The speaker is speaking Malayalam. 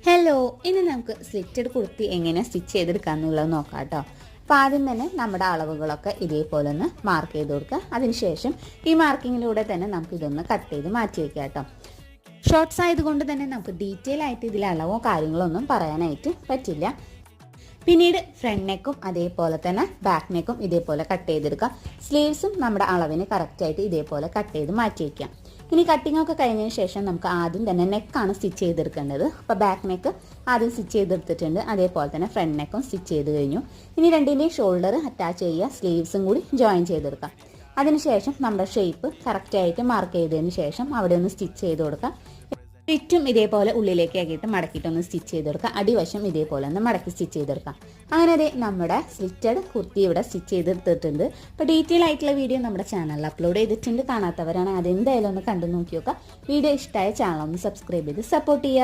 ഹലോ, ഇനി നമുക്ക് സ്ലിറ്റഡ് കുർത്തി എങ്ങനെ സ്റ്റിച്ച് ചെയ്തെടുക്കാമെന്നുള്ളത് നോക്കാം കേട്ടോ. അപ്പോൾ ആദ്യം തന്നെ നമ്മുടെ അളവുകളൊക്കെ ഇതേപോലെ ഒന്ന് മാർക്ക് ചെയ്ത് കൊടുക്കുക. അതിനുശേഷം ഈ മാർക്കിങ്ങിലൂടെ തന്നെ നമുക്ക് ഇതൊന്ന് കട്ട് ചെയ്ത് മാറ്റി വയ്ക്കുക കേട്ടോ. ഷോർട്ട്സ് ആയതുകൊണ്ട് തന്നെ നമുക്ക് ഡീറ്റെയിൽ ആയിട്ട് ഇതിൽ അളവോ കാര്യങ്ങളോ ഒന്നും പറയാനായിട്ട് പറ്റില്ല. പിന്നീട് ഫ്രണ്ട് നെക്കും അതേപോലെ തന്നെ ബാക്ക് നെക്കും ഇതേപോലെ കട്ട് ചെയ്തെടുക്കുക. സ്ലീവ്സും നമ്മുടെ അളവിന് കറക്റ്റായിട്ട് ഇതേപോലെ കട്ട് ചെയ്ത് മാറ്റി വയ്ക്കാം. ഇനി കട്ടിംഗ് ഒക്കെ കഴിഞ്ഞതിന് ശേഷം നമുക്ക് ആദ്യം തന്നെ നെക്കാണ് സ്റ്റിച്ച് ചെയ്തെടുക്കേണ്ടത്. അപ്പോൾ ബാക്ക് നെക്ക് ആദ്യം സ്റ്റിച്ച് ചെയ്തെടുത്തിട്ടുണ്ട്, അതേപോലെ തന്നെ ഫ്രണ്ട് നെക്കും സ്റ്റിച്ച് ചെയ്ത് കഴിഞ്ഞു. ഇനി രണ്ടിൻ്റെയും ഷോൾഡർ അറ്റാച്ച് ചെയ്യുക, സ്ലീവ്സും കൂടി ജോയിൻ ചെയ്തെടുക്കാം. അതിനുശേഷം നമ്മുടെ ഷേപ്പ് കറക്റ്റായിട്ട് മാർക്ക് ചെയ്തതിന് ശേഷം അവിടെ ഒന്ന് സ്റ്റിച്ച് ചെയ്ത് കൊടുക്കുക. ചുറ്റും ഇതേപോലെ ഉള്ളിലേക്ക് ആക്കിയിട്ട് മടക്കിയിട്ടൊന്ന് സ്റ്റിച്ച് ചെയ്തെടുക്കുക. അടിവശം ഇതേപോലെ ഒന്ന് മടക്കി സ്റ്റിച്ച് ചെയ്തെടുക്കാം. അങ്ങനെ അതെ, നമ്മുടെ സ്ലിറ്റഡ് കുർത്തി ഇവിടെ സ്റ്റിച്ച് ചെയ്തെടുത്തിട്ടുണ്ട്. അപ്പോൾ ഡീറ്റെയിൽ ആയിട്ടുള്ള വീഡിയോ നമ്മുടെ ചാനലിൽ അപ്ലോഡ് ചെയ്തിട്ടുണ്ട്. കാണാത്തവരാണ് അതെന്തായാലും ഒന്ന് കണ്ടു നോക്കി നോക്കുക. വീഡിയോ ഇഷ്ടമായ ചാനൽ ഒന്ന് സബ്സ്ക്രൈബ് ചെയ്ത് സപ്പോർട്ട് ചെയ്യുക.